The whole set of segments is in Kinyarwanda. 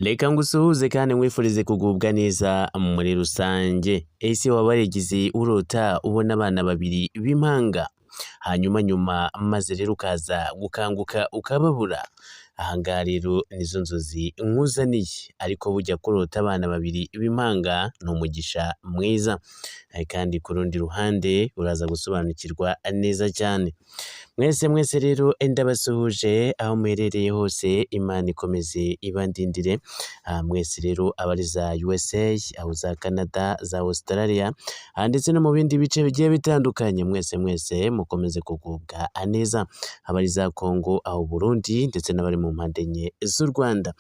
Reka ngusuhuze kandi nkwifurize kugubwa neza muri rusange. Ese waba warigize urota ubona abana babiri b'impanga, hanyuma maze rero ukaza gukanguka ukababura? Aha ngaha rero nizo nzozi nkuzaniye, ariko bujya kurota abana babiri b'impanga ni umugisha mwiza. Kandi ku rundi ruhande uraza gusobanukirwa neza cyane. Mwese rero ndabasuhuje aho muherereye hose, Imana ikomeze ibandindire. Mwese rero abari za USA, aho za Canada, za Australia, ndetse no mu bindi bice bigiye bitandukanye, mwese mukomeze kugubwa neza. Abari za Congo, aho Burundi, ndetse n'abari mu mpande enye z'u Rwanda,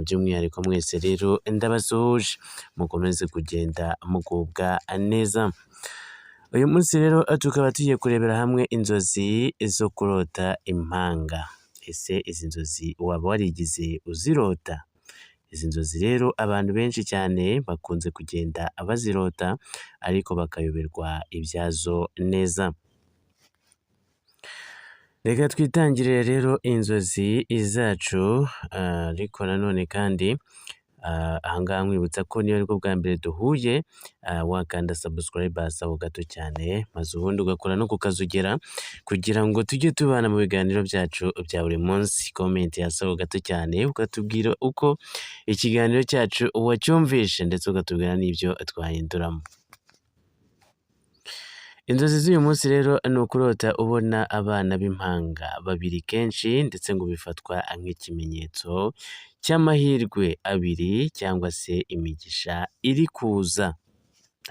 by'umwihariko mwese rero ndabasuhuje, mukomeze kugenda mugubwa neza. Uyu munsi rero tukaba tugiye kurebera hamwe inzozi zo kurota impanga. Ese izi nzozi waba warigize uzirota? Izi nzozi rero abantu benshi cyane bakunze kugenda bazirota, ariko bakayoberwa ibyazo neza. Reka twitangirire rero inzozi zacu, ariko nanone kandi ahangaha nkwibutsa ko niyo aribwo bwa mbere duhuye, wakanda subscribe aho gato cyane, maze ubundi ugakora no kukazugera kugira ngo tujye tubana mu biganiro byacu bya buri munsi. Comment hasi aho gato cyane ukatubwira uko ikiganiro cyacu wacyumvishe, ndetse ukatubwira n'ibyo twahinduramo. Inzozi z'uyu munsi rero ni ukurota ubona abana b'impanga babiri kenshi, ndetse ngo bifatwa nk'ikimenyetso cy'amahirwe abiri cyangwa se imigisha iri kuza.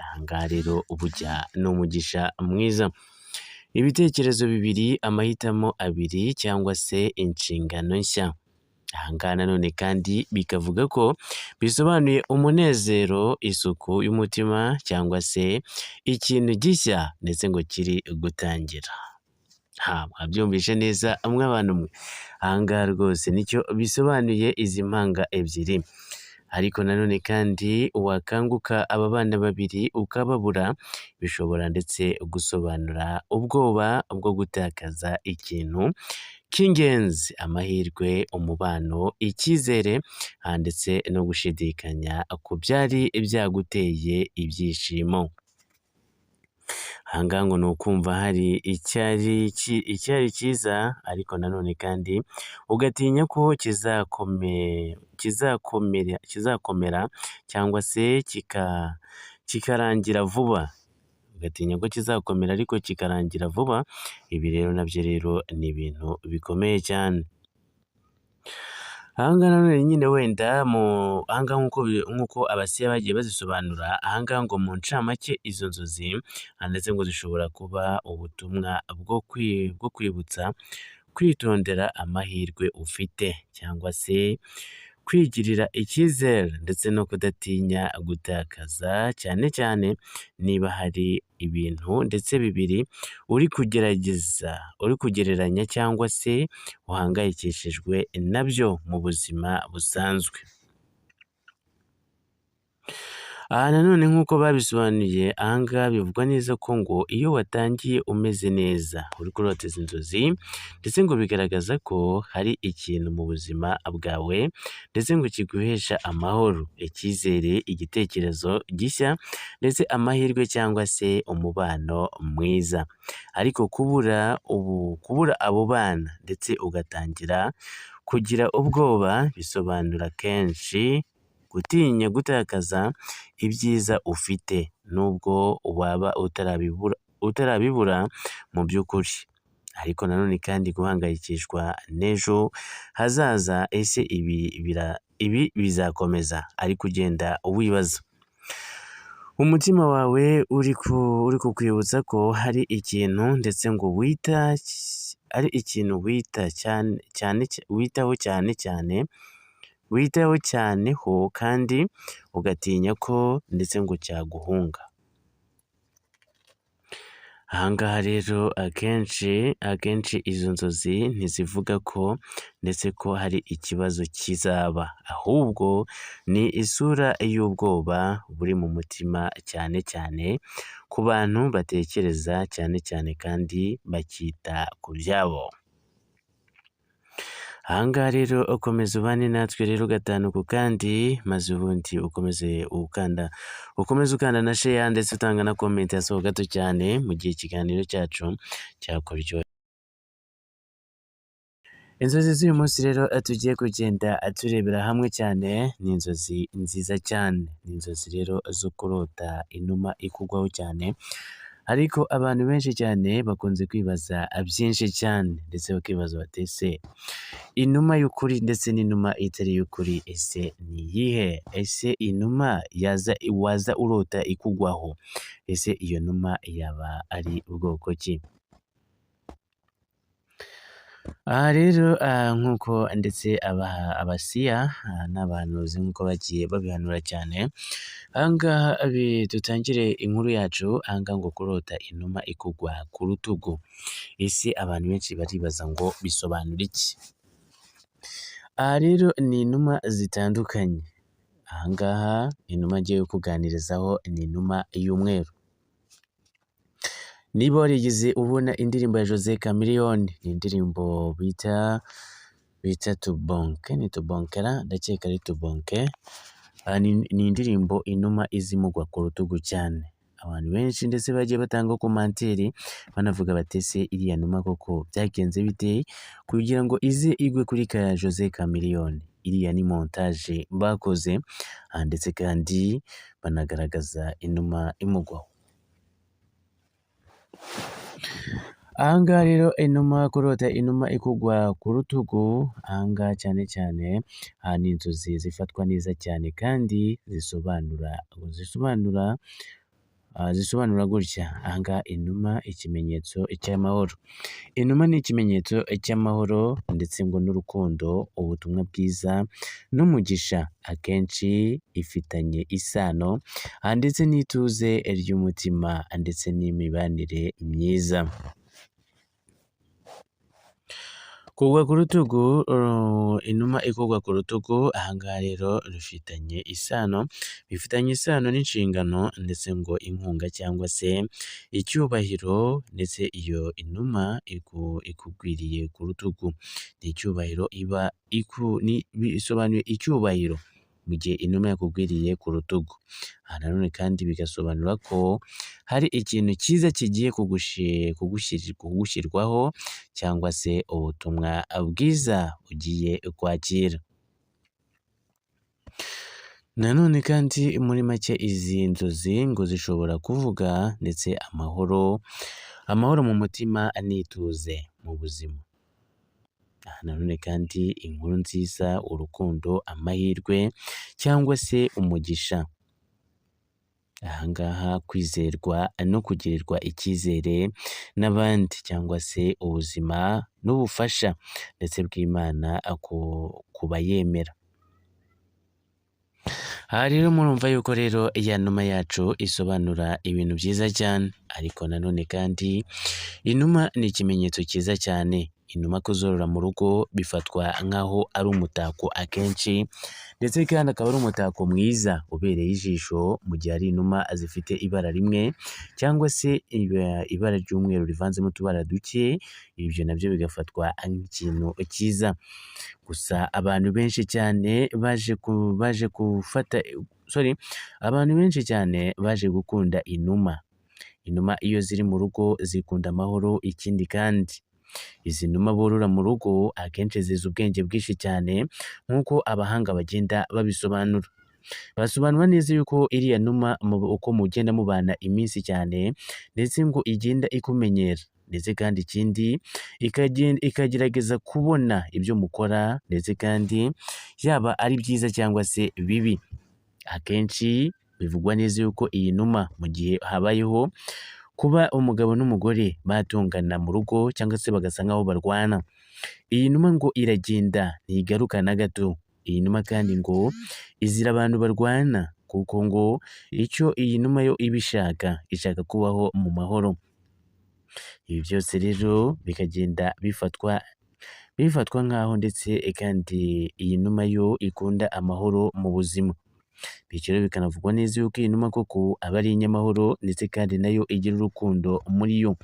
Aha ngaha rero ubujya ni umugisha mwiza. Ibitekerezo bibiri, amahitamo abiri, cyangwa se inshingano nshya. Aha ngaha nanone kandi bikavuga ko bisobanuye umunezero, isuku y'umutima, cyangwa se ikintu gishya ndetse ngo kiri gutangira. Mwabyumvishe neza mw'abantu mwe? Aha ngaha rwose nicyo bisobanuye izi mpanga ebyiri. Ariko nanone kandi wakanguka aba bana babiri ukababura, bishobora ndetse gusobanura ubwoba bwo gutakaza ikintu cy'ingenzi, amahirwe, umubano, icyizere, ndetse no gushidikanya ku byari byaguteye ibyishimo. Aha ngaha ngo ni ukumva hari icyari cyiza, ariko nanone kandi ugatinya ko kizakomera cyangwa se kikarangira vuba. Ugatinya ko kizakomera ariko kikarangira vuba. Ibi rero nabyo rero ni ibintu bikomeye cyane. Aha ngaha nanone nyine wenda aha ngaha nk'uko abasiya bagiye bazisobanura, aha ngaha ngo mu ncamake izo nzozi ndetse ngo zishobora kuba ubutumwa bwo kwibutsa kwitondera amahirwe ufite, cyangwa se kwigirira icyizere, ndetse no kudatinya gutakaza, cyane cyane niba hari ibintu ndetse bibiri uri kugereranya, cyangwa se uhangayikishijwe nabyo mu buzima busanzwe. Aha nanone nk'uko babisobanuye, aha ngaha bivugwa neza ko ngo iyo watangiye umeze neza uri kurota izi nzozi, ndetse ngo bigaragaza ko hari ikintu mu buzima bwawe ndetse ngo kiguhesha amahoro, icyizere, igitekerezo gishya, ndetse amahirwe, cyangwa se umubano mwiza. Ariko kubura abo bana ndetse ugatangira kugira ubwoba, bisobanura kenshi gutinya gutakaza ibyiza ufite, nubwo waba utarabibura mu by'ukuri. Ariko nanone kandi guhangayikishwa n'ejo hazaza, ese ibi bizakomeza? Ariko ugenda wibaza, umutima wawe uri kukwibutsa ko hari ikintu ndetse ngo witaho cyane ho, kandi ugatinya ko ndetse ngo cyaguhunga. Aha ngaha rero akenshi izo nzozi ntizivuga ko ndetse ko hari ikibazo kizaba, ahubwo ni isura y'ubwoba buri mu mutima, cyane cyane ku bantu batekereza cyane kandi bakita ku byabo. Aha ngaha rero ukomeza ubane natwe rero gatanu ku kandi, maze ubundi ukomeze ukanda na share ndetse utanga na comment yasoho gato cyane mu gihe ikiganiro cyacu cyakuryoheye. Inzozi z'uyu munsi rero tugiye kugenda turebera hamwe cyane, ni inzozi nziza cyane, ni inzozi rero zo kurota inuma ikugwaho cyane, ariko abantu benshi cyane bakunze kwibaza byinshi cyane ndetse bakibaza bati ese inuma y'ukuri ndetse n'inuma itari iy'ukuri ese ni iyihe? Ese inuma waza urota ikugwaho, ese iyo numa yaba ari ubwoko ki? Aha rero nk'uko ndetse abasiya n'abahanuzi nk'uko bagiye babihanura cyane, aha ngaha dutangire inkuru yacu, aha ngaha ngo kurota inuma ikugwa ku rutugu, ese abantu benshi baribaza ngo bisobanura iki? Aha rero ni inuma zitandukanye, aha ngaha inuma ngiye kukuganirizaho ni inuma y'umweru. Niba warigeze ubona indirimbo ya Jose Chameleone, ni indirimbo bita tubonke, ni tubonkera, ndakeka ari tubonke, ni indirimbo inuma izimugwa ku rutugu cyane. Abantu benshi ndetse bagiye batanga komanteri banavuga bati ese iriya numa koko byagenze bite kugira ngo ize igwe kuri ka Jose Chameleone? Iriya ni montage bakoze, ndetse kandi banagaragaza inuma imugwaho. Aha ngaha rero kurota inuma ikugwa ku rutugu, aha ngaha cyane cyane ni inzozi zifatwa neza cyane kandi zisobanura gutya, aha ngaha inuma ikimenyetso cy'amahoro. Inuma ni ikimenyetso cy'amahoro ndetse ngo n'urukundo, ubutumwa bwiza n'umugisha, akenshi ifitanye isano ndetse n'ituze ry'umutima ndetse n'imibanire myiza. Kugwa ku rutugu, inuma ikugwa ku rutugu, aha ngaha rero bifitanye isano n'inshingano ndetse ngo inkunga cyangwa se icyubahiro, ndetse iyo inuma ikugwiriye ku rutugu ni icyubahiro bisobanuye icyubahiro mu gihe inuma yakugwiriye ku rutugu. Aha nanone kandi bigasobanura ko hari ikintu cyiza kigiye kugushyirwaho cyangwa se ubutumwa bwiza ugiye kwakira. Nanone kandi muri make izi nzozi ngo zishobora kuvuga ndetse amahoro mu mutima n'ituze mu buzima. Aha nanone kandi inkuru nziza, urukundo, amahirwe cyangwa se umugisha. Aha ngaha kwizerwa no kugirirwa icyizere n'abandi cyangwa se ubuzima n'ubufasha ndetse bw'Imana ku bayemera. Aha rero murumva yuko rero iya numa yacu isobanura ibintu byiza cyane, ariko nanone kandi inuma ni ikimenyetso cyiza cyane. Inuma kuzorora mu rugo bifatwa nk'aho ari umutako akenshi, ndetse kandi akaba ari umutako mwiza ubereye ijisho mu gihe ari inuma zifite ibara rimwe cyangwa se ibara ry'umweru rivanzemo utubara duke, ibyo nabyo bigafatwa nk'ikintu cyiza. Gusa abantu benshi cyane baje gukunda inuma. Inuma iyo ziri mu rugo zikunda amahoro, ikindi kandi izi numa borora mu rugo akenshi zizi ubwenge bwinshi cyane, nk'uko abahanga bagenda babisobanura. Basobanura neza yuko iriya numa uko mugenda mubana iminsi cyane ndetse ngo igenda ikumenyera, ndetse kandi ikindi ikagerageza kubona ibyo mukora, ndetse kandi yaba ari byiza cyangwa se bibi. Akenshi bivugwa neza yuko iyi numa mu gihe habayeho kuba umugabo n'umugore batongana mu rugo cyangwa se bagasa nk'aho barwana, iyi numa ngo iragenda ntigaruka na gato. Iyi numa kandi ngo izira abantu barwana, kuko ngo icyo iyi numa yo iba ishaka kubaho mu mahoro. Ibi byose rero bikagenda bifatwa nk'aho ndetse kandi iyi numa yo ikunda amahoro mu buzima. Bityo rero bikanavugwa neza yuko iyi numa koko aba ari inyamahoro ndetse kandi nayo igira urukundo muri yo.